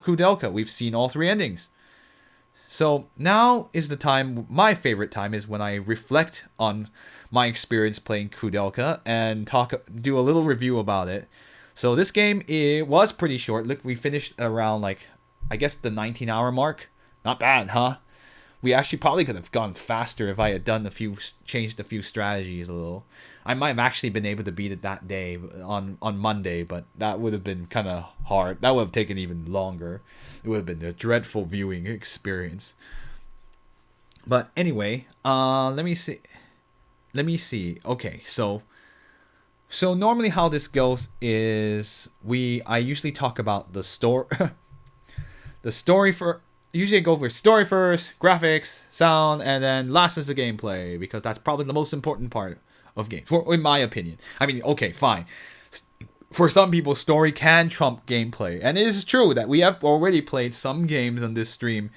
Koudelka. We've seen all three endings. So now is the time, my favorite time is when I reflect on my experience playing Koudelka and do a little review about it. So this game, it was pretty short. Look, we finished around like, I guess the 19-hour mark. Not bad, huh? We actually probably could have gone faster if I had changed a few strategies a little. I might have actually been able to beat it that day on Monday, but that would have been kind of hard. That would have taken even longer. It would have been a dreadful viewing experience. But anyway, let me see. Okay, so normally how this goes is I usually talk about the story, the story for. Usually I go for story first, graphics, sound, and then last is the gameplay, because that's probably the most important part of game, in my opinion. I mean, okay, fine. For some people, story can trump gameplay, and it is true that we have already played some games on this stream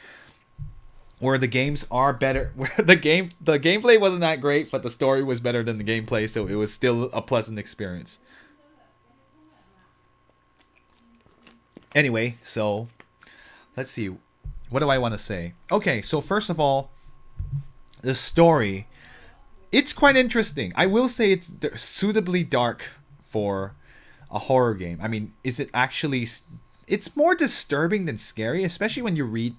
where the games are better, where the gameplay wasn't that great, but the story was better than the gameplay, so it was still a pleasant experience. Anyway, so let's see. What do I want to say? Okay, so first of all, the story. It's quite interesting. I will say it's suitably dark for a horror game. I mean, is it actually... It's more disturbing than scary, especially when you read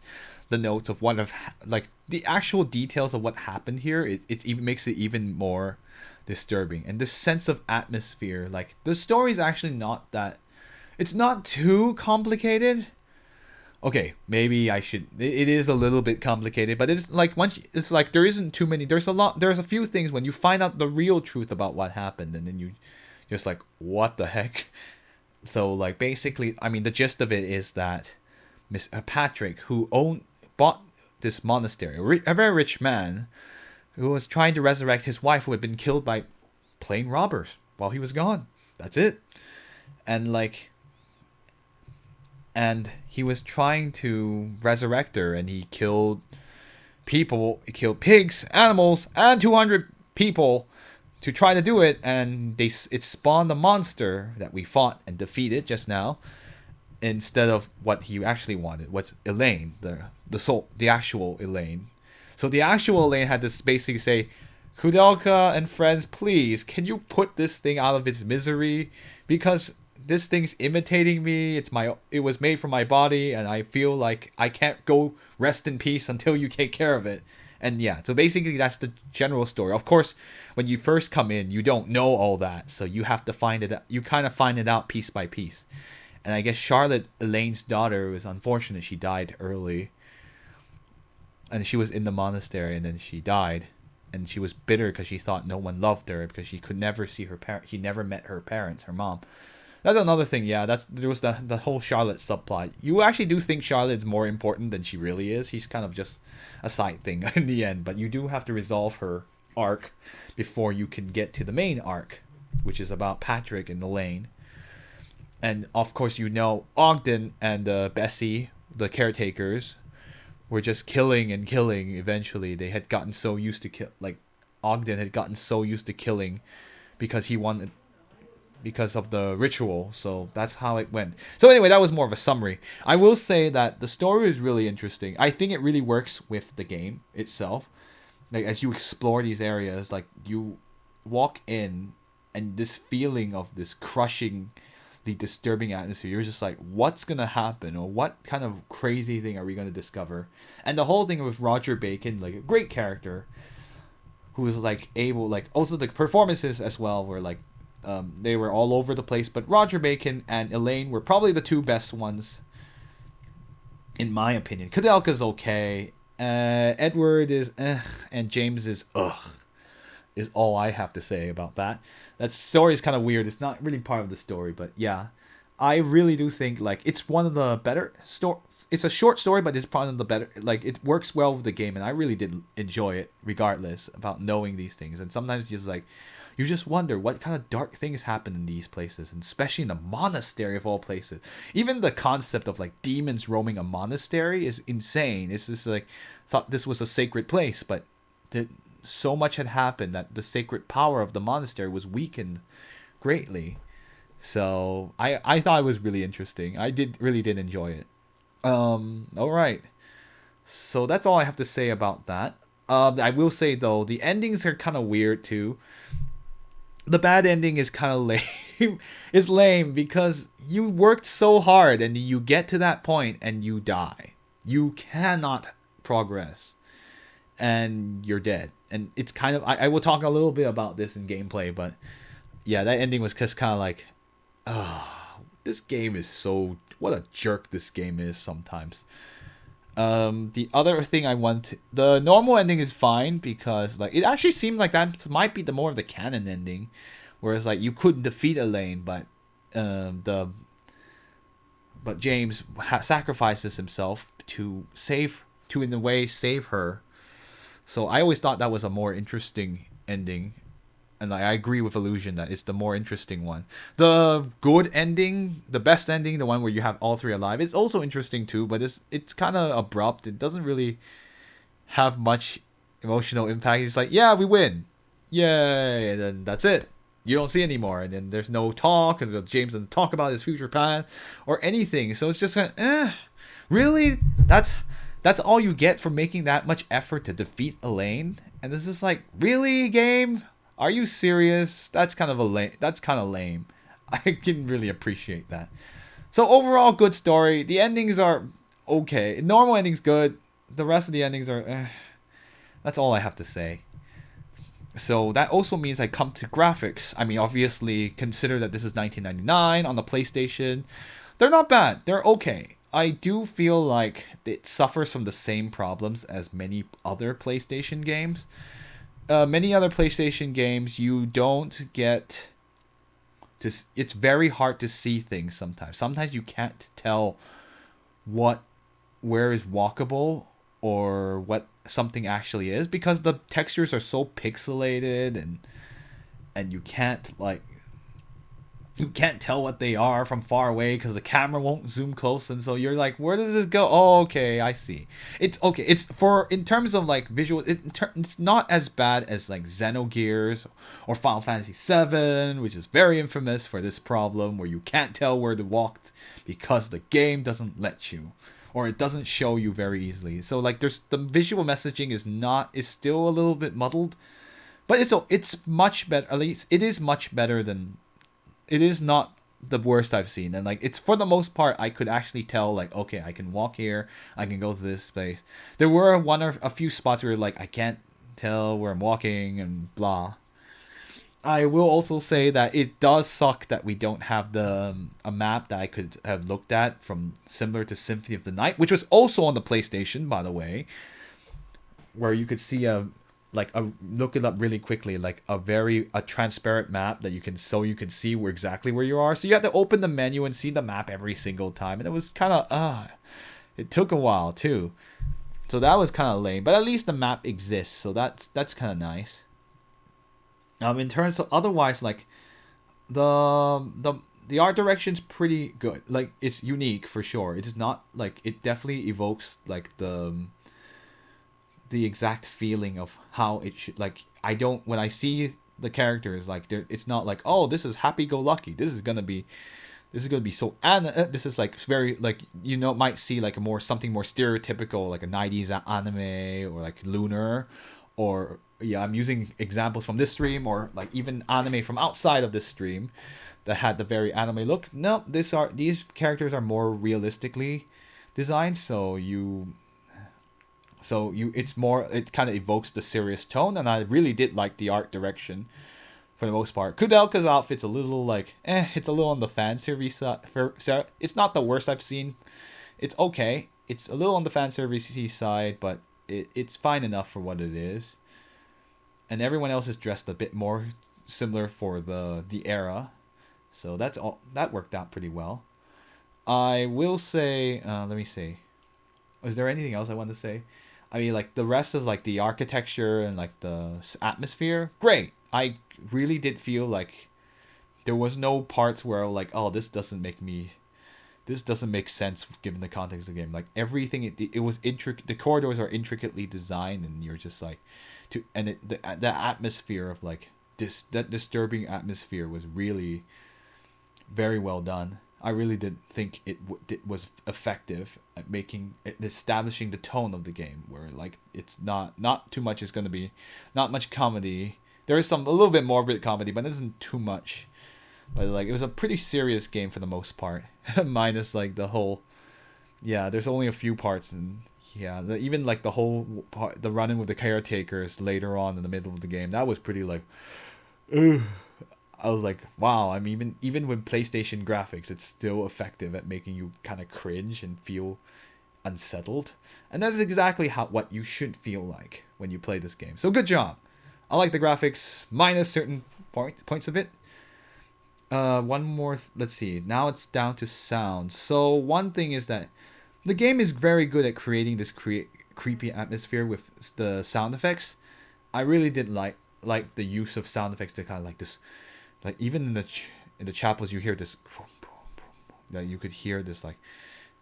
the notes of like the actual details of what happened here. It even makes it even more disturbing. And the sense of atmosphere, like the story's actually not that... It's not too complicated. Okay, maybe I should. It is a little bit complicated, but it's like it's like there isn't too many. There's a few things when you find out the real truth about what happened, and then you just like, what the heck? So like basically, I mean, the gist of it is that Miss Patrick, who bought this monastery, a very rich man, who was trying to resurrect his wife who had been killed by plain robbers while he was gone. That's it, and he was trying to resurrect her, and he killed people. He killed pigs, animals, and 200 people to try to do it. And it spawned a monster that we fought and defeated just now, instead of what he actually wanted, what's Elaine, the actual Elaine. So the actual Elaine had to basically say, Koudelka and friends, please, can you put this thing out of its misery? Because this thing's imitating me. It was made for my body, and I feel like I can't go rest in peace until you take care of it. And yeah, so basically that's the general story. Of course, when you first come in, you don't know all that, so you have to find it. You kind of find it out piece by piece. And I guess Charlotte, Elaine's daughter, was unfortunate. She died early, and she was in the monastery, and then she died, and she was bitter because she thought no one loved her because she could never see her parent. She never met her parents, her mom. That's another thing, yeah. There was the whole Charlotte subplot. You actually do think Charlotte's more important than she really is. She's kind of just a side thing in the end, but you do have to resolve her arc before you can get to the main arc, which is about Patrick and Elaine. And of course, Ogden and Bessie, the caretakers, were just killing and killing. Eventually, they had gotten so used to Ogden had gotten so used to killing because he wanted. Because of the ritual, so that's how it went. So anyway, that was more of a summary. I will say that the story is really interesting. I think it really works with the game itself. Like, as you explore these areas, like, you walk in, and this feeling of this crushingly disturbing atmosphere, you're just like, what's gonna happen, or what kind of crazy thing are we gonna discover? And the whole thing with Roger Bacon, like, a great character, who was like able, like, also the performances as well were like, they were all over the place, but Roger Bacon and Elaine were probably the two best ones, in my opinion. Koudelka's okay. Edward is and James is is all I have to say about that. That story is kind of weird. It's not really part of the story, but yeah, I really do think like it's one of the better story. It's a short story, but it's probably the better. Like, it works well with the game, and I really did enjoy it, regardless about knowing these things. And sometimes just like, you just wonder what kind of dark things happen in these places, and especially in the monastery of all places. Even the concept of like demons roaming a monastery is insane. It's just like, thought this was a sacred place, but so much had happened that the sacred power of the monastery was weakened greatly. So I thought it was really interesting. I really did enjoy it. All right. So that's all I have to say about that. I will say though, the endings are kind of weird too. The bad ending is kind of lame. It's lame because you worked so hard and you get to that point and you die. You cannot progress and you're dead. And it's kind of I will talk a little bit about this in gameplay, but yeah, that ending was just kind of like, this game is so what a jerk this game is sometimes. The other thing I want the normal ending is fine because like it actually seems like that might be the more of the canon ending, whereas like you couldn't defeat Elaine, the but James sacrifices himself to in a way save her. So I always thought that was a more interesting ending, and I agree with Illusion that it's the more interesting one. The good ending, the best ending, the one where you have all three alive, it's also interesting too, but it's kind of abrupt. It doesn't really have much emotional impact. It's like, yeah, we win, yay, and then that's it. You don't see anymore, and then there's no talk, and James doesn't talk about his future plan or anything. So it's just really, that's all you get for making that much effort to defeat Elaine. And this is like, really, game? Are you serious? That's kind of lame. I didn't really appreciate that. So overall, good story. The endings are okay. Normal ending's good. The rest of the endings are that's all I have to say. So that also means I come to graphics. I mean, obviously, consider that this is 1999 on the PlayStation. They're not bad. They're okay. I do feel like it suffers from the same problems as many other PlayStation games. Many other PlayStation games, you don't get to. It's very hard to see things sometimes. Sometimes you can't tell where is walkable or what something actually is because the textures are so pixelated and you can't tell what they are from far away because the camera won't zoom close, and so you're like, where does this go? Oh, okay, I see. It's okay. It's for in terms of like visual, it's not as bad as like Xenogears or Final Fantasy VII, which is very infamous for this problem where you can't tell where to walk because the game doesn't let you, or it doesn't show you very easily. So like there's the visual messaging is still a little bit muddled, but it's much better. At least it is much better than. It is not the worst I've seen, and like it's for the most part I could actually tell like, okay, I can walk here, I can go to this place. There were one or a few spots where like I can't tell where I'm walking and blah. I will also say that it does suck that we don't have a map that I could have looked at from similar to Symphony of the Night, which was also on the PlayStation, by the way, where you could see look it up really quickly, like a transparent map that you can see exactly where you are. So you have to open the menu and see the map every single time, and it was kind of it took a while too. So that was kind of lame, but at least the map exists, so that's kind of nice. In terms of otherwise, like the art direction's pretty good. Like it's unique for sure. It is not like it definitely evokes like the exact feeling of how it should. Like I don't when I see the characters like it's not like, oh, this is happy go lucky. This is gonna be so, and this is like very like, might see like something more stereotypical like a 90s anime or like Lunar, or yeah, I'm using examples from this stream or like even anime from outside of this stream that had the very anime look. No, these characters are more realistically designed, it kind of evokes the serious tone, and I really did like the art direction for the most part. Koudelka's outfit's a little like, it's a little on the fan service side. It's not the worst I've seen. It's okay. It's a little on the fan service side, but it's fine enough for what it is. And everyone else is dressed a bit more similar for the era, so that's all. That worked out pretty well. I will say, let me see. Is there anything else I want to say? I mean, like the rest of like the architecture and like the atmosphere, great. I really did feel like there was no parts where like, oh, this doesn't make sense given the context of the game. Like everything, it was intricate. The corridors are intricately designed, and you're just like, the atmosphere of like that disturbing atmosphere was really very well done. I really did think it was effective at establishing the tone of the game, where like it's not too much is going to be, not much comedy. There is a little bit morbid comedy, but it isn't too much. But like it was a pretty serious game for the most part, minus like the whole. Yeah, there's only a few parts, and yeah, even like the whole part, the running with the caretakers later on in the middle of the game, that was pretty like. Ugh. I was like, wow. I mean, even with PlayStation graphics, it's still effective at making you kind of cringe and feel unsettled, and that's exactly what you should feel like when you play this game. So good job. I like the graphics minus certain points of it. One more. Let's see. Now it's down to sound. So one thing is that the game is very good at creating this creepy atmosphere with the sound effects. I really did like the use of sound effects to kind of like this, like even in the chapels you hear this, that you could hear this like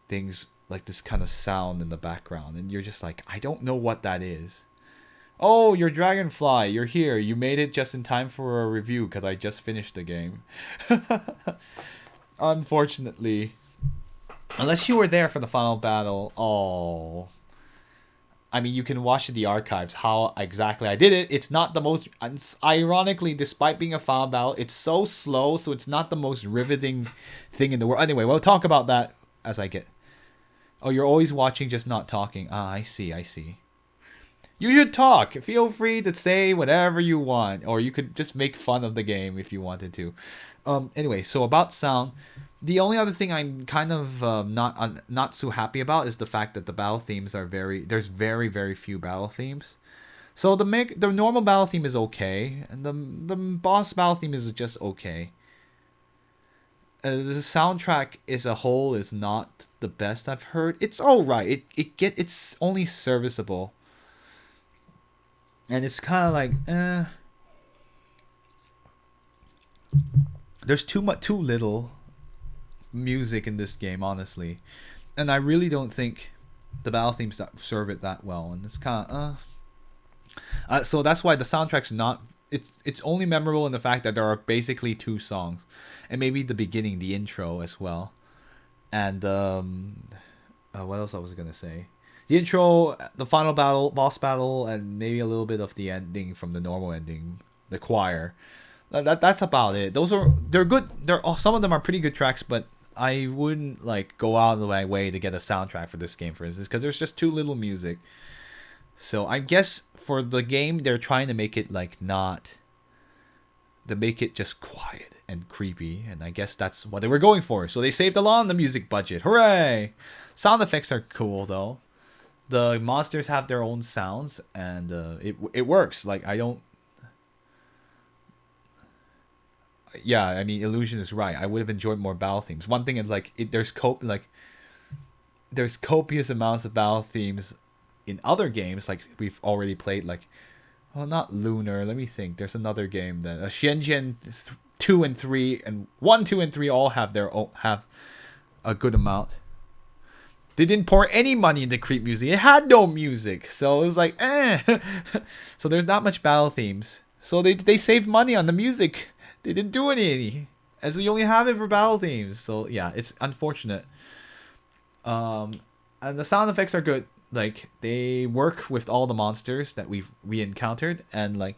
things like this kind of sound in the background, and you're just like, I don't know what that is. Oh, you're Dragonfly. You're here. You made it just in time for a review because I just finished the game. Unfortunately. Unless you were there for the final battle. Oh. I mean, you can watch the archives how exactly I did it. It's not the most... Ironically, despite being a final battle, it's so slow, so it's not the most riveting thing in the world. Anyway, we'll talk about that as I get... Oh, you're always watching, just not talking. Ah, I see. You should talk. Feel free to say whatever you want. Or you could just make fun of the game if you wanted to. Anyway, so about sound... The only other thing I'm kind of not so happy about is the fact that the battle themes are there's very few battle themes. So the normal battle theme is okay, and the boss battle theme is just okay. The soundtrack as a whole is not the best I've heard. It's alright. It's only serviceable. And it's kind of like there's too little music in this game, honestly, and I really don't think the battle themes serve it that well, and it's kind of so that's why the soundtrack's not. It's only memorable in the fact that there are basically 2 songs, and maybe the beginning, the intro as well, and what else I was gonna say. The intro, the final battle, boss battle, and maybe a little bit of the ending from the normal ending, the choir. That's about it. They're good. Some of them are pretty good tracks, but I wouldn't like go out of my way to get a soundtrack for this game, for instance, because there's just too little music. So I guess for the game, they're trying to make it like make it just quiet and creepy, and I guess that's what they were going for. So they saved a lot on the music budget. Hooray! Sound effects are cool though. The monsters have their own sounds, and it works. Like I don't. Yeah, I mean, Illusion is right. I would have enjoyed more battle themes. One thing is like there's copious amounts of battle themes in other games like we've already played. Like, well, not Lunar. Let me think. There's another game that Shenzhen 2 and 3 and 1, 2, and 3 all have have a good amount. They didn't pour any money into Creep music. It had no music, so it was like So there's not much battle themes. So they saved money on the music. They didn't do any, as you only have it for battle themes. So yeah, it's unfortunate. And the sound effects are good. Like they work with all the monsters that we encountered, and like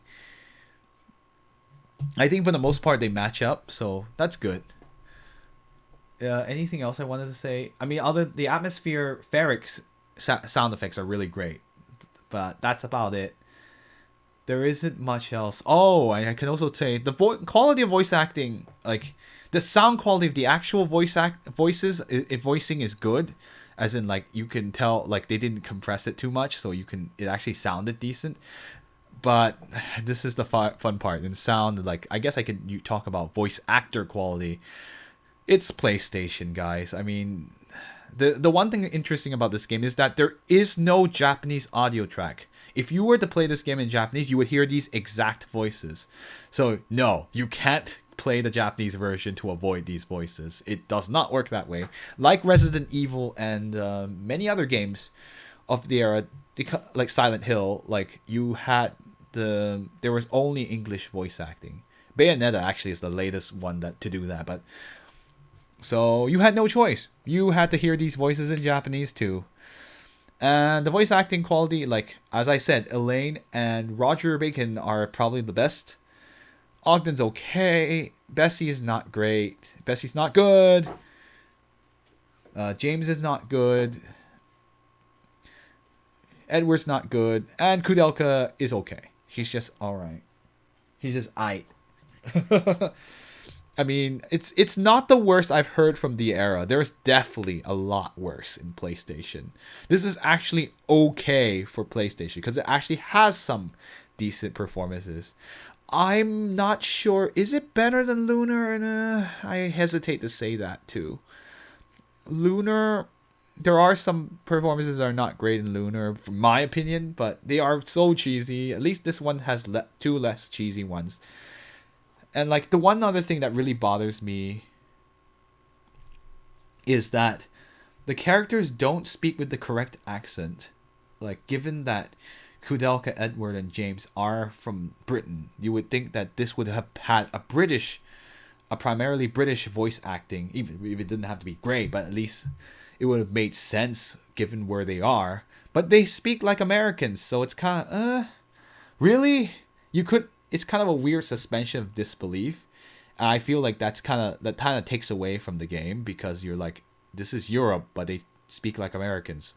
I think for the most part they match up. So that's good. Anything else I wanted to say? I mean, the atmospheric sound effects are really great, but that's about it. There isn't much else. Oh, I can also say the quality of voice acting, like the sound quality of the actual voices, voicing is good, as in like you can tell like they didn't compress it too much, so it actually sounded decent. But this is the fun part. In sound, like I guess you talk about voice actor quality. It's PlayStation, guys. I mean, the one thing interesting about this game is that there is no Japanese audio track. If you were to play this game in Japanese, you would hear these exact voices. So, no, you can't play the Japanese version to avoid these voices. It does not work that way. Like Resident Evil and many other games of the era, like Silent Hill, like there was only English voice acting. Bayonetta actually is the latest one to do that, but So you had no choice. You had to hear these voices in Japanese too. And the voice acting quality, like as I said, Elaine and Roger Bacon are probably the best. Ogden's okay. Bessie is not great. Bessie's not good. James is not good. Edward's not good. And Koudelka is okay. She's just alright. He's just aight. I mean, it's not the worst I've heard from the era. There's definitely a lot worse in PlayStation. This is actually okay for PlayStation because it actually has some decent performances. I'm not sure. Is it better than Lunar? I hesitate to say that too. Lunar, there are some performances that are not great in Lunar, from my opinion, but they are so cheesy. At least this one has two less cheesy ones. And like the one other thing that really bothers me is that the characters don't speak with the correct accent. Like given that Koudelka, Edward, and James are from Britain, you would think that this would have had a primarily British voice acting, even if it didn't have to be great, but at least it would have made sense given where they are. But they speak like Americans, so it's kind of, really? It's kind of a weird suspension of disbelief. And I feel like that kind of takes away from the game because you're like, this is Europe, but they speak like Americans.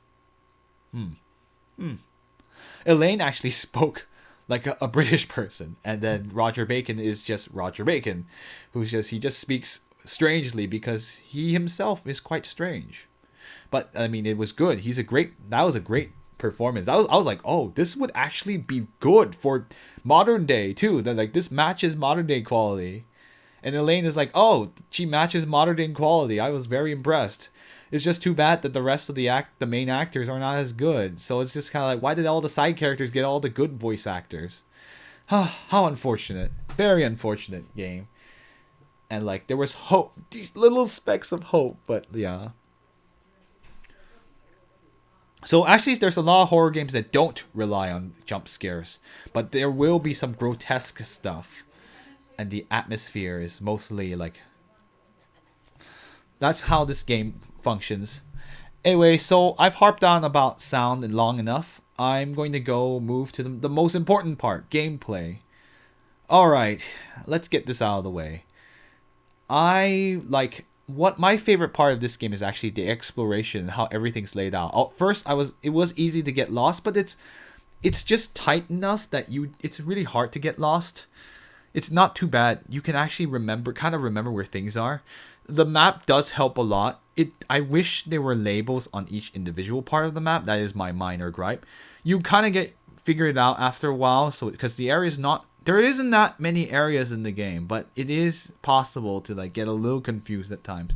Elaine actually spoke like a British person, and then Roger Bacon is just Roger Bacon, he just speaks strangely because he himself is quite strange. But I mean, it was good. That was a great performance. I was like, oh, this would actually be good for modern day too. That like this matches modern day quality. And Elaine is like, oh, she matches modern day quality. I was very impressed. It's just too bad that the rest of the main actors are not as good. So it's just kind of like, why did all the side characters get all the good voice actors? How unfortunate. Very unfortunate game. And like there was hope, these little specks of hope, but yeah. So actually there's a lot of horror games that don't rely on jump scares, but there will be some grotesque stuff. And the atmosphere is mostly like, that's how this game functions. Anyway, so I've harped on about sound long enough. I'm going to move to the most important part, gameplay. Alright, let's get this out of the way. What my favorite part of this game is actually the exploration and how everything's laid out. At first, it was easy to get lost, but it's just tight enough that it's really hard to get lost. It's not too bad. You can actually remember where things are. The map does help a lot. I wish there were labels on each individual part of the map. That is my minor gripe. You kind of figure it out after a while, so because there isn't that many areas in the game, but it is possible to like get a little confused at times.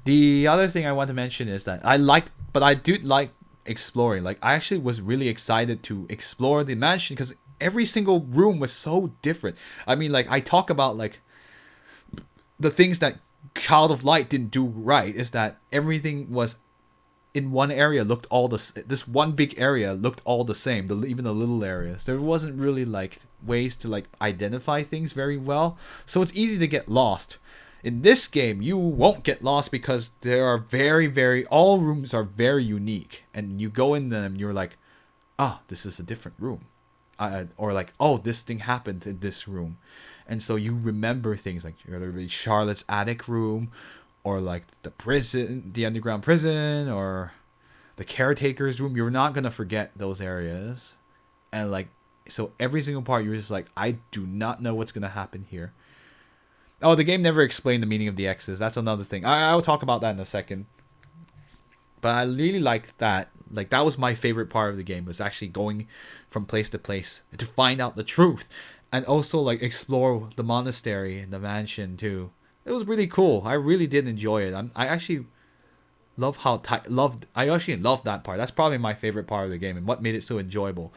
The other thing I want to mention is that I do like exploring. Like I actually was really excited to explore the mansion because every single room was so different. I mean, like I talk about like the things that Child of Light didn't do right is that everything was in one area this one big area looked all the same, even the little areas. There wasn't really like ways to like identify things very well, so it's easy to get lost. In this game, you won't get lost because there are all rooms are very unique, and you go in them and you're like, this is a different room, or like, oh, this thing happened in this room. And so you remember things like whether it be Charlotte's attic room, or like the prison, the underground prison, or the caretaker's room. You're not gonna forget those areas, and like so every single part you're just like, I do not know what's gonna happen here. Oh, the game never explained the meaning of the X's. That's another thing. I'll talk about that in a second. But I really liked that. Like that was my favorite part of the game, was actually going from place to place to find out the truth. And also like explore the monastery and the mansion too. It was really cool. I really did enjoy it. I actually love I actually love that part. That's probably my favorite part of the game and what made it so enjoyable.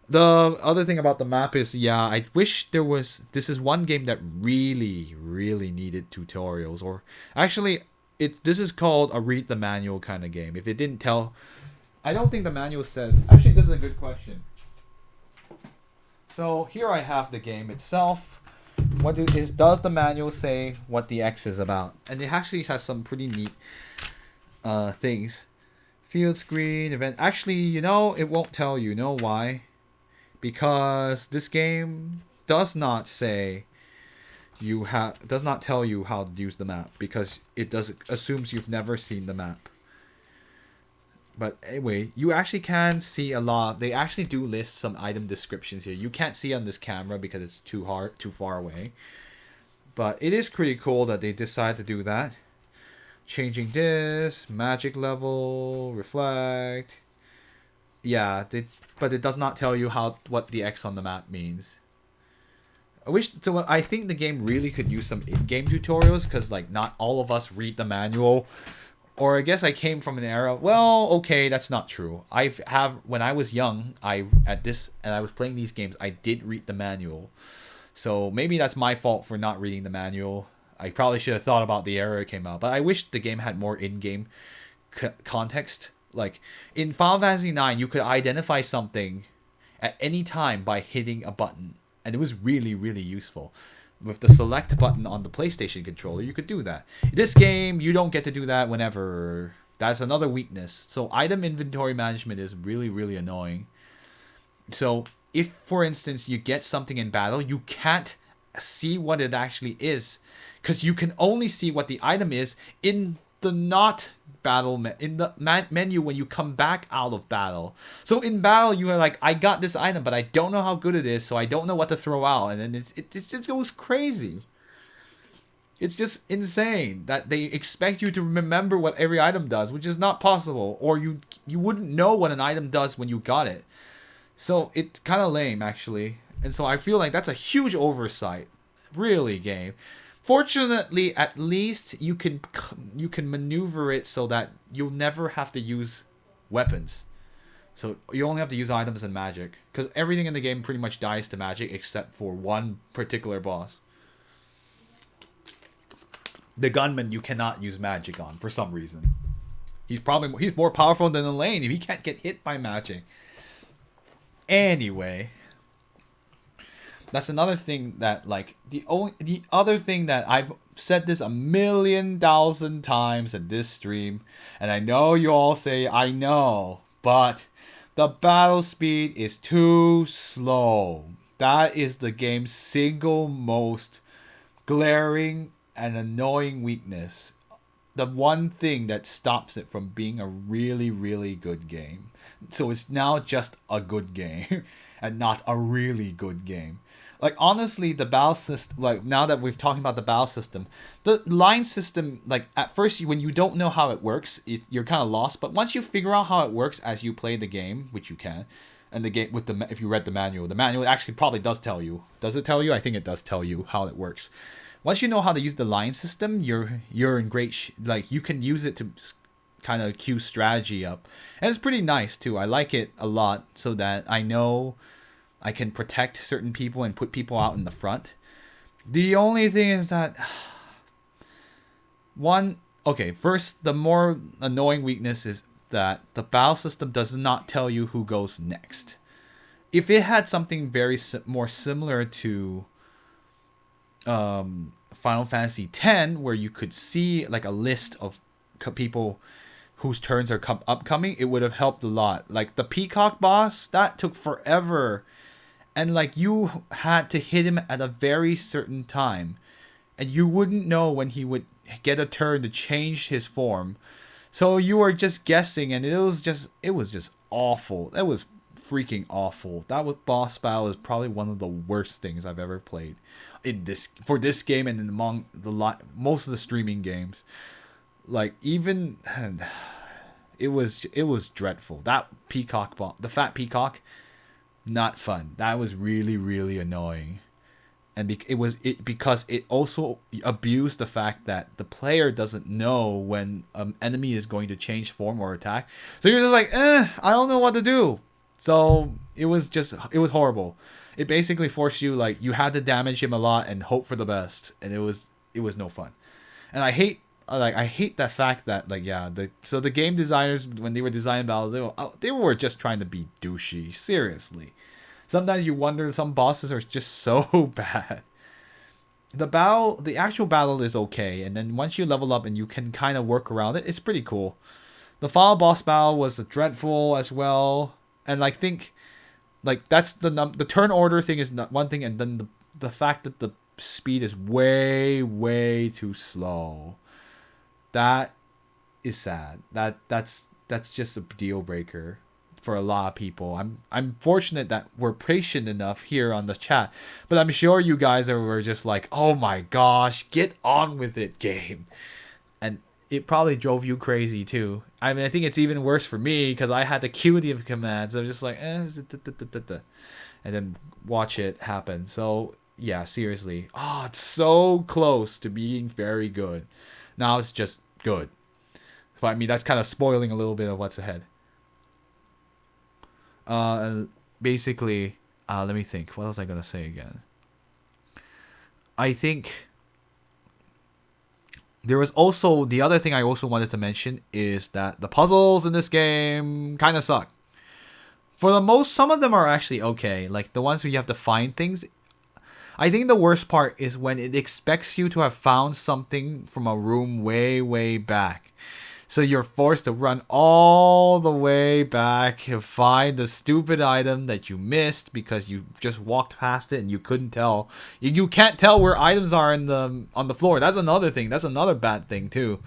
The other thing about the map is, I wish this is one game that really, really needed tutorials, or actually this is called a read the manual kind of game. If it didn't tell, I don't think the manual says, actually this is a good question. So here I have the game itself. does the manual say what the X is about? And it actually has some pretty neat things. Field screen event. Actually, it won't tell you. You know why? Because this game does not say does not tell you how to use the map, because it assumes you've never seen the map. But anyway, you actually can see a lot. They actually do list some item descriptions here. You can't see on this camera because it's too far away. But it is pretty cool that they decide to do that. Changing this, magic level, reflect. Yeah, but it does not tell you what the X on the map means. I think the game really could use some in-game tutorials, because like not all of us read the manual. Or I guess I came from an era. Well, okay, that's not true. When I was young, and I was playing these games, I did read the manual. So maybe that's my fault for not reading the manual. I probably should have thought about the era it came out. But I wish the game had more in-game context. Like in Final Fantasy IX, you could identify something at any time by hitting a button, and it was really, really useful. With the select button on the PlayStation controller, you could do that. In this game, you don't get to do that whenever. That's another weakness. So item inventory management is really, really annoying. So if, for instance, you get something in battle, you can't see what it actually is, because you can only see what the item is in the not battle in the menu when you come back out of battle. So in battle, you are like, I got this item, but I don't know how good it is, so I don't know what to throw out, and then it just goes crazy. It's just insane that they expect you to remember what every item does, which is not possible, or you wouldn't know what an item does when you got it. So it's kind of lame, actually. And so I feel like that's a huge oversight. Really, game. Fortunately, at least you can maneuver it so that you'll never have to use weapons. So you only have to use items and magic, because everything in the game pretty much dies to magic except for one particular boss. The gunman you cannot use magic on for some reason. He's more powerful than Elaine if he can't get hit by magic. Anyway, that's another thing that, like, the other thing that I've said this 1,000,000 times in this stream, and I know you all say I know, but the battle speed is too slow. That is the game's single most glaring and annoying weakness. The one thing that stops it from being a really, really good game. So it's now just a good game and not a really good game. Like, honestly, the battle system, like, now that we've talking about the battle system, the line system, like, at first, when you don't know how it works, you're kind of lost. But once you figure out how it works as you play the game, which you can, and the game if you read the manual actually probably does tell you. Does it tell you? I think it does tell you how it works. Once you know how to use the line system, you're in great like, you can use it to kind of cue strategy up, and it's pretty nice too. I like it a lot, so that I know I can protect certain people and put people out in the front. The only thing is that first, the more annoying weakness is that the battle system does not tell you who goes next. If it had something very more similar to Final Fantasy X, where you could see like a list of people whose turns are upcoming, it would have helped a lot. Like the Peacock boss, that took forever. And like, you had to hit him at a very certain time, and you wouldn't know when he would get a turn to change his form. So you were just guessing, and it was just awful. It was freaking awful. Boss battle is probably one of the worst things I've ever played for this game, and among most of the streaming games. Like, even it was dreadful. That peacock boss, the fat peacock. Not fun. That was really, really annoying. And because it also abused the fact that the player doesn't know when an enemy is going to change form or attack. So you're just like, I don't know what to do. So it was horrible. It basically forced you, like, you had to damage him a lot and hope for the best. And it was no fun. And I hate that fact that, like, the game designers, when they were designing battles, they were just trying to be douchey. Seriously. Sometimes you wonder, some bosses are just so bad. the actual battle is okay, and then once you level up and you can kind of work around it, it's pretty cool. The final boss battle was dreadful as well, and I think like that's the turn order thing is not one thing, and then the fact that the speed is way too slow. That is sad. That's just a deal breaker for a lot of people. I'm fortunate that we're patient enough here on the chat, but I'm sure you guys were just like, "Oh my gosh, get on with it, game." And it probably drove you crazy too. I mean, I think it's even worse for me because I had to cue the commands. I'm just like, and then watch it happen. So yeah, seriously. Oh, it's so close to being very good. Now it's just good. But I mean, that's kind of spoiling a little bit of what's ahead. Basically, let me think. What was I gonna say again? I think there was also the other thing I also wanted to mention is that the puzzles in this game kind of suck. For the most, some of them are actually okay. Like the ones where you have to find things. I think the worst part is when it expects you to have found something from a room way back. So you're forced to run all the way back to find the stupid item that you missed because you just walked past it and you couldn't tell. You can't tell where items are on the floor. That's another thing. That's another bad thing too.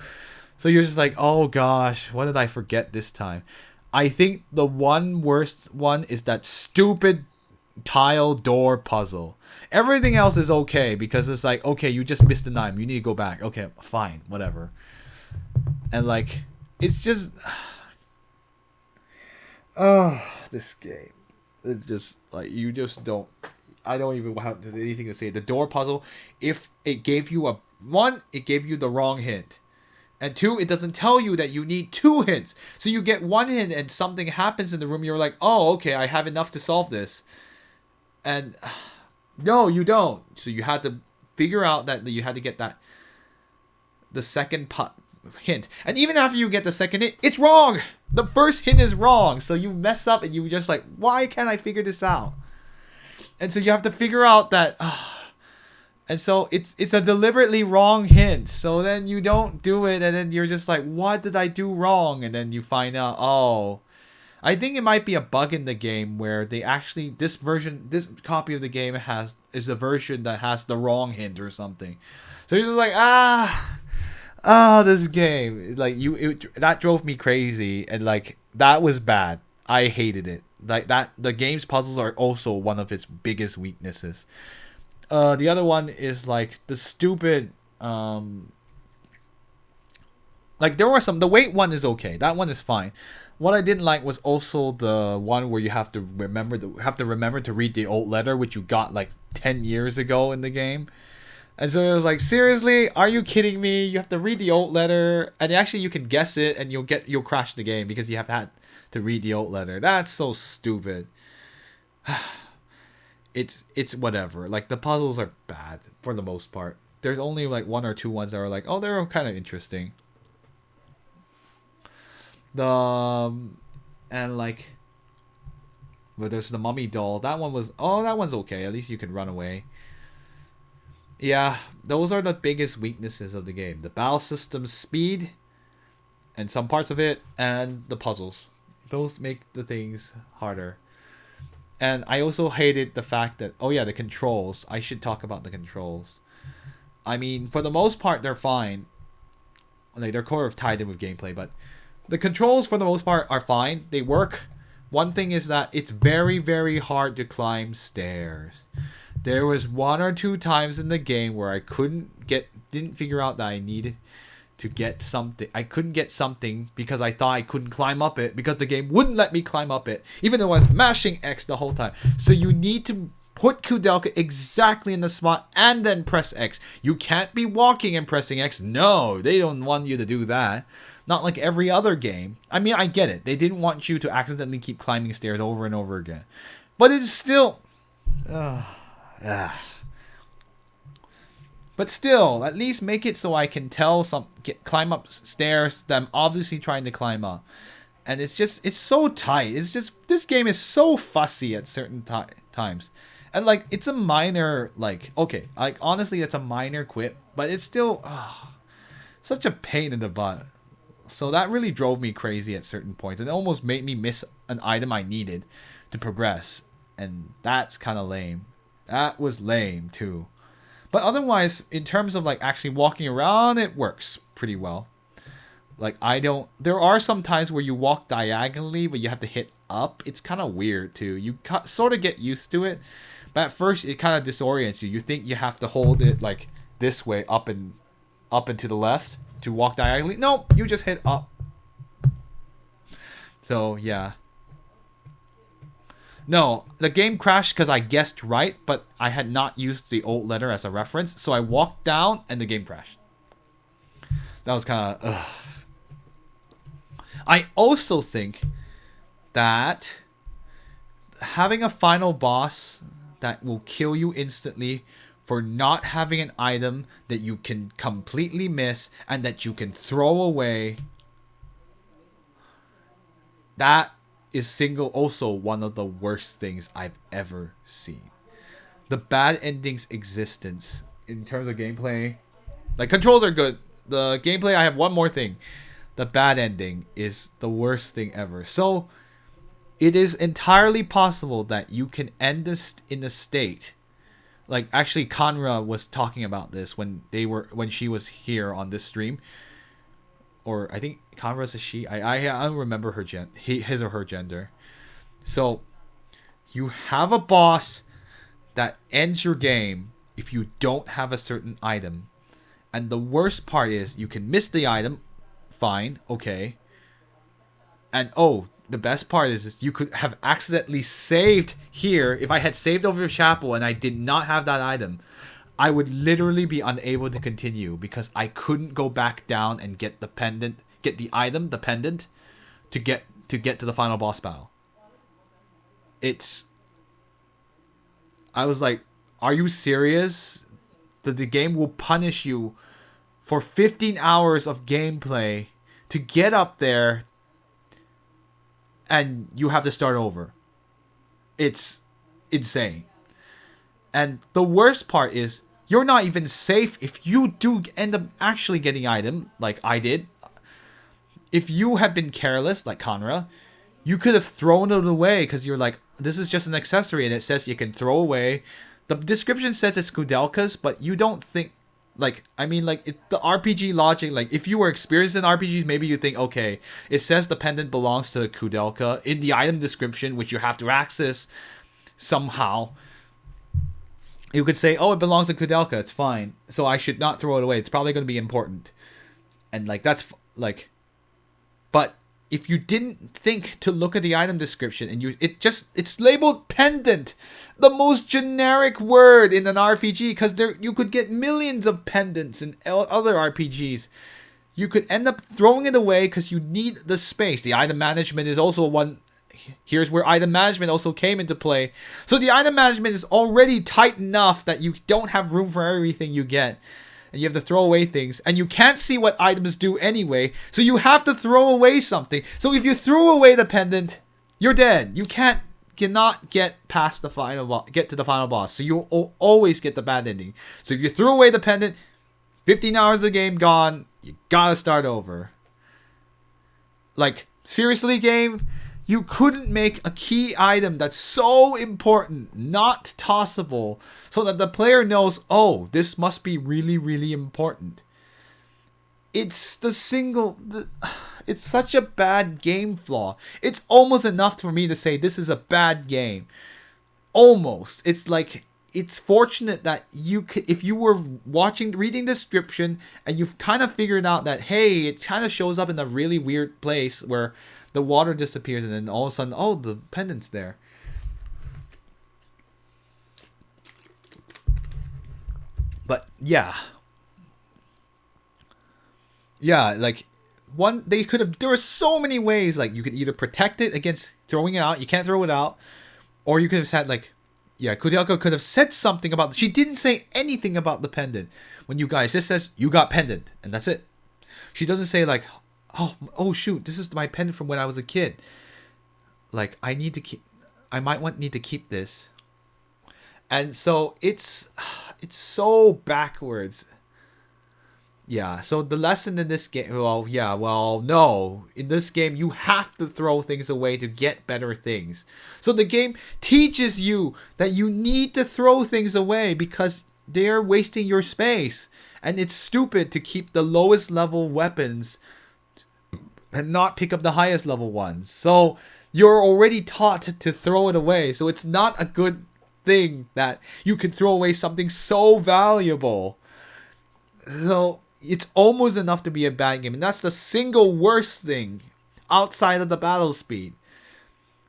So you're just like, oh gosh, what did I forget this time? I think the worst one is that stupid tile door puzzle. Everything else is okay because it's like, okay, you just missed an item. You need to go back. Okay, fine, whatever. And like, it's just, this game. It's just like you just don't. I don't even have anything to say. The door puzzle, if it gave you it gave you the wrong hint, and two, it doesn't tell you that you need two hints. So you get one hint and something happens in the room. You're like, oh, okay, I have enough to solve this, and no, you don't. So you had to figure out that you had to get the second hint, and even after you get the second hint, it's wrong. The first hint is wrong, so you mess up and you just like, why can't I figure this out? And so you have to figure out that and so it's a deliberately wrong hint, so then you don't do it, and then you're just like, what did I do wrong? And then you find out, oh, I think it might be a bug in the game where they actually this copy of the game is a version that has the wrong hint or something. So you're just like, this game, like that drove me crazy, and like that was bad. I hated it. Like that, the game's puzzles are also one of its biggest weaknesses. The other one is like the stupid, like there were some. The weight one is okay. That one is fine. What I didn't like was also the one where you have to remember to read the old letter, which you got like 10 years ago in the game. And so it was like, seriously, are you kidding me? You have to read the old letter, and actually you can guess it, and you'll crash the game because you have had to read the old letter. That's so stupid. It's whatever. Like the puzzles are bad for the most part. There's only like one or two ones that are like, oh, they're kind of interesting. And like, but there's the mummy doll. That one's okay. At least you can run away. Yeah, those are the biggest weaknesses of the game. The battle system's speed, and some parts of it, and the puzzles. Those make the things harder. And I also hated the fact that, the controls. I should talk about the controls. I mean, for the most part, they're fine. Like, they're kind of tied in with gameplay, but the controls, for the most part, are fine. They work. One thing is that it's very, very hard to climb stairs. There was one or two times in the game where I didn't figure out that I needed to get something. I couldn't get something because I thought I couldn't climb up it because the game wouldn't let me climb up it, even though I was mashing X the whole time. So you need to put Koudelka exactly in the spot and then press X. You can't be walking and pressing X. No, they don't want you to do that. Not like every other game. I mean, I get it. They didn't want you to accidentally keep climbing stairs over and over again. But it's still... But still, at least make it so I can tell climb up stairs that I'm obviously trying to climb up. And it's so tight. It's just, this game is so fussy at certain times. And like it's a minor like okay, like honestly it's a minor quip, but it's still such a pain in the butt. So that really drove me crazy at certain points. It almost made me miss an item I needed to progress. And that's kind of lame. That was lame too. But otherwise, in terms of like actually walking around, it works pretty well. Like I don't. There are some times where you walk diagonally, but you have to hit up. It's kind of weird too. You sort of get used to it, but at first it kind of disorients you. You think you have to hold it like this way, up and to the left to walk diagonally. No, you just hit up. So yeah. No, the game crashed because I guessed right, but I had not used the old letter as a reference, so I walked down and the game crashed. That was kind of. I also think that having a final boss that will kill you instantly for not having an item that you can completely miss and that you can throw away, that is also one of the worst things I've ever seen. The bad endings existence in terms of gameplay, like controls are good. The gameplay, I have one more thing. The bad ending is the worst thing ever. So it is entirely possible that you can end this in a state. Like actually Kanra was talking about this when she was here on this stream. Or I think Kanra's a she. I don't remember her his or her gender. So you have a boss that ends your game if you don't have a certain item. And the worst part is you can miss the item. Fine, okay. And the best part is you could have accidentally saved here. If I had saved over Chapel and I did not have that item, I would literally be unable to continue because I couldn't go back down and get the pendant, get the item, the pendant, to get to the final boss battle. I was like, are you serious? That the game will punish you for 15 hours of gameplay to get up there and you have to start over. It's insane. And the worst part is you're not even safe if you do end up actually getting item like I did. If you had been careless like Conra, you could have thrown it away because you're like, this is just an accessory and it says you can throw away. The description says it's Koudelka's, but you don't think the RPG logic, like if you were experienced in RPGs, maybe you think, okay, it says the pendant belongs to Koudelka in the item description, which you have to access somehow. You could say, oh, it belongs to Koudelka, it's fine, so I should not throw it away. It's probably going to be important. And but if you didn't think to look at the item description and it's labeled pendant, the most generic word in an RPG, because you could get millions of pendants in other RPGs. You could end up throwing it away because you need the space. The item management is also one. Here's where item management also came into play. So the item management is already tight enough that you don't have room for everything you get. And you have to throw away things. And you can't see what items do anyway. So you have to throw away something. So if you throw away the pendant, you're dead. You cannot get past the final get to the final boss. So you'll always get the bad ending. So if you threw away the pendant, 15 hours of the game gone. You gotta start over. Like, seriously, game? You couldn't make a key item that's so important, not tossable, so that the player knows, oh, this must be really, really important. It's such a bad game flaw. It's almost enough for me to say this is a bad game. Almost. It's like, it's fortunate that if you were reading the description and you've kind of figured out that, hey, it kind of shows up in a really weird place where the water disappears and then all of a sudden, oh, the pendant's there. But yeah, like there were so many ways. Like you could either protect it against throwing it out. You can't throw it out, or you could have said Koudelka could have said something about. She didn't say anything about the pendant. When you guys just says you got pendant and that's it. She doesn't say like, oh shoot, this is my pendant from when I was a kid. Like I might need to keep this. And so it's so backwards. Yeah, so the lesson in this game, well, yeah, well, no. In this game, you have to throw things away to get better things. So the game teaches you that you need to throw things away because they're wasting your space. And it's stupid to keep the lowest level weapons and not pick up the highest level ones. So you're already taught to throw it away. So it's not a good thing that you can throw away something so valuable. So it's almost enough to be a bad game, and that's the single worst thing outside of the battle speed.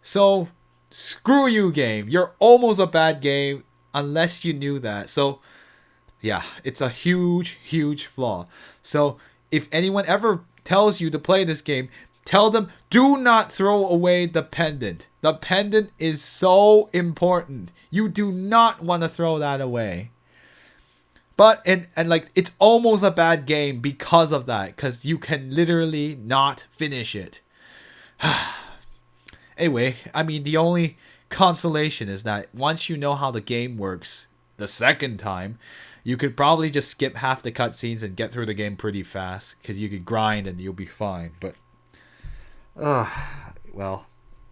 So screw you, game. You're almost a bad game unless you knew that. So yeah, it's a huge flaw. So if anyone ever tells you to play this game, tell them do not throw away the pendant. The pendant is so important. You do not want to throw that away. But and like it's almost a bad game because of that, because you can literally not finish it. Anyway, I mean, the only consolation is that once you know how the game works the second time, you could probably just skip half the cutscenes and get through the game pretty fast because you could grind and you'll be fine. But well,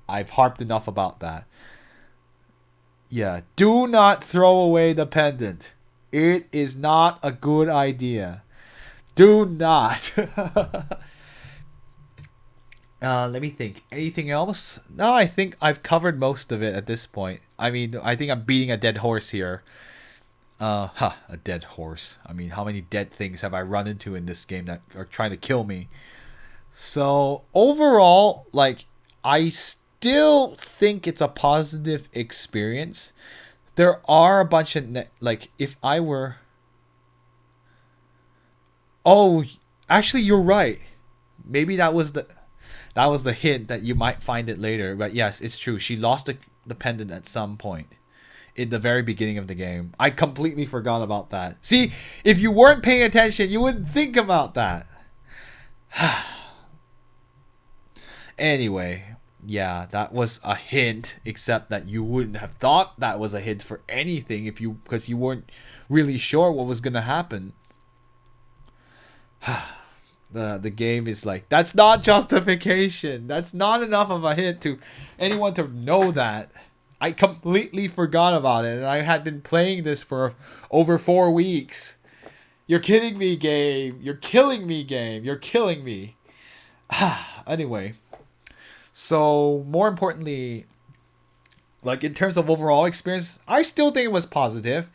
I've harped enough about that. Yeah, do not throw away the pendant. It is not a good idea. Do not. Let me think. Anything else? No, I think I've covered most of it at this point. I mean, I think I'm beating a dead horse here. A dead horse. I mean, how many dead things have I run into in this game that are trying to kill me? So, overall, like, I still think it's a positive experience. There are a bunch of like if I were oh actually you're right, maybe that was the hint that you might find it later, but yes, it's true, she lost the pendant at some point in the very beginning of the game. I completely forgot about that. See, if you weren't paying attention you wouldn't think about that. Anyway, yeah, that was a hint, except that you wouldn't have thought that was a hint for anything because you weren't really sure what was gonna happen. The game is like, that's not justification. That's not enough of a hint to anyone to know that. I completely forgot about it, and I had been playing this for over 4 weeks. You're kidding me, game. You're killing me, game. You're killing me. Anyway. So, more importantly, like in terms of overall experience, I still think it was positive.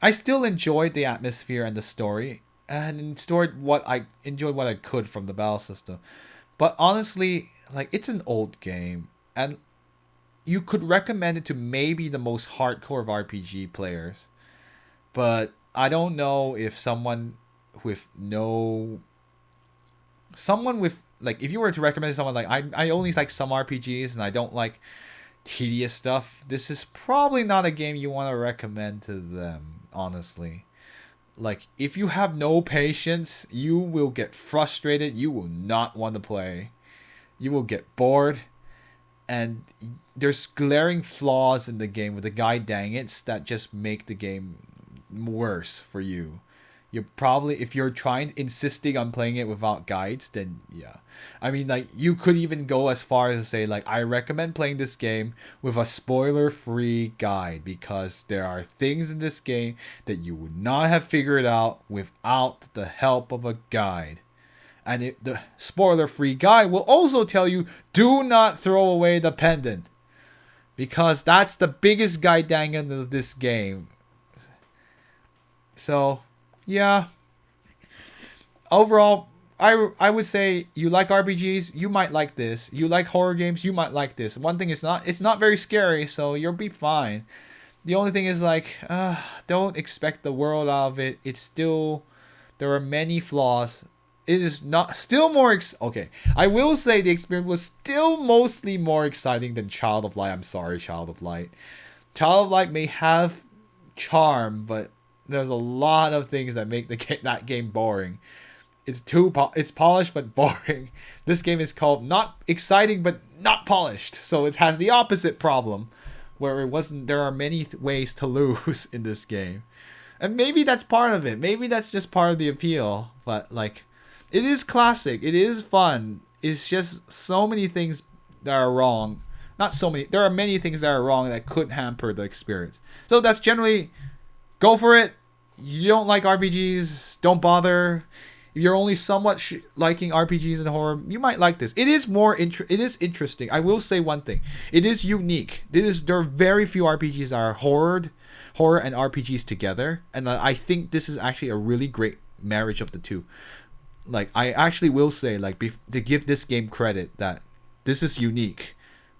I still enjoyed the atmosphere and the story, and enjoyed what I could from the battle system. But honestly, like it's an old game, and you could recommend it to maybe the most hardcore of RPG players. But I don't know if with no someone with like if you were to recommend someone like I only like some RPGs and I don't like tedious stuff, this is probably not a game you want to recommend to them, honestly. Like if you have no patience, you will get frustrated, you will not want to play. You will get bored, and there's glaring flaws in the game with the guide dangits that just make the game worse for you. You're probably, if you're insisting on playing it without guides, then yeah. I mean, like, you could even go as far as to say, like, I recommend playing this game with a spoiler-free guide because there are things in this game that you would not have figured out without the help of a guide. And the spoiler-free guide will also tell you, do not throw away the pendant. Because that's the biggest guide dangle of this game. So, yeah. Overall, I would say you like RPGs, you might like this. You like horror games, you might like this. One thing is it's not very scary, so you'll be fine. The only thing is like, don't expect the world out of it. It's still, there are many flaws. It is not still more okay. I will say the experience was still mostly more exciting than Child of Light. I'm sorry, Child of Light. Child of Light may have charm, but there's a lot of things that make that game boring. It's polished but boring. This game is called not exciting but not polished, so it has the opposite problem. where it wasn't. There are many ways to lose in this game, and maybe that's part of it. Maybe that's just part of the appeal. But like, it is classic. It is fun. It's just so many things that are wrong. Not so many. There are many things that are wrong that could hamper the experience. So that's generally, go for it. You don't like RPGs, don't bother. If you're only somewhat liking RPGs and horror, you might like this. It is it is interesting. I will say one thing. It is unique. There are very few RPGs that are horror and RPGs together, and I think this is actually a really great marriage of the two. Like, I actually will say, like, to give this game credit, that this is unique.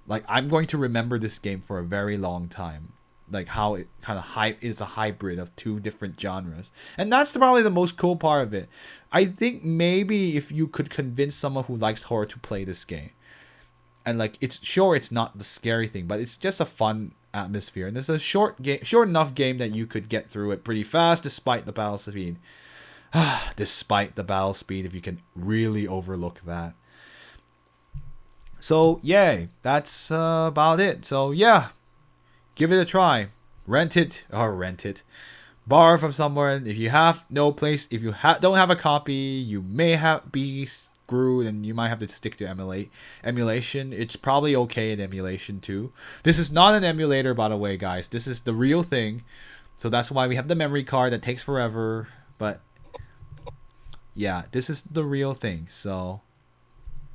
Like, I'm going to remember this game for a very long time. Like, how it kind of is a hybrid of two different genres. And that's probably the most cool part of it. I think maybe if you could convince someone who likes horror to play this game. And, like, it's not the scary thing, but it's just a fun atmosphere. And it's a short enough game that you could get through it pretty fast, despite the battle speed. Despite the battle speed, if you can really overlook that. So, yay. That's about it. So, yeah. Give it a try. Rent it. Borrow from someone. If you have no place, if you don't have a copy, you may be screwed and you might have to stick to emulation. It's probably okay in emulation too. This is not an emulator, by the way, guys. This is the real thing. So that's why we have the memory card that takes forever. But yeah, this is the real thing. So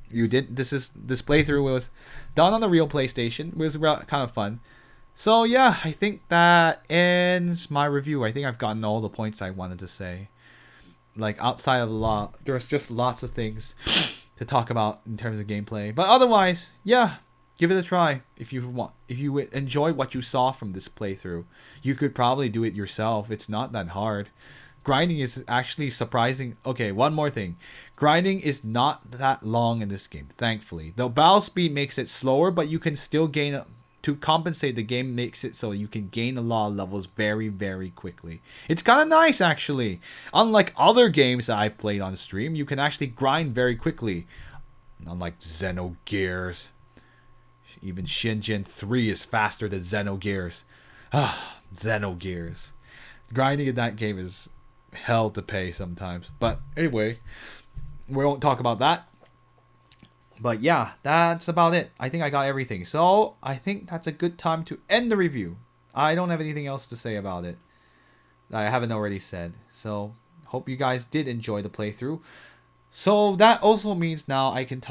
this playthrough was done on the real PlayStation. It was kind of fun. So yeah, I think that ends my review. I think I've gotten all the points I wanted to say. Like, outside of there's just lots of things to talk about in terms of gameplay. But otherwise, yeah, give it a try if you want. If you enjoy what you saw from this playthrough, you could probably do it yourself. It's not that hard. Grinding is actually surprising. Okay, one more thing. Grinding is not that long in this game, thankfully. The battle speed makes it slower, but you can still gain... To compensate, the game makes it so you can gain a lot of levels very, very quickly. It's kind of nice, actually. Unlike other games that I played on stream, you can actually grind very quickly. Unlike Xenogears. Even Shingen 3 is faster than Xenogears. Xenogears. Grinding in that game is hell to pay sometimes. But anyway, we won't talk about that. But yeah, that's about it. I think I got everything. So I think that's a good time to end the review. I don't have anything else to say about it that I haven't already said. So hope you guys did enjoy the playthrough. So that also means now I can talk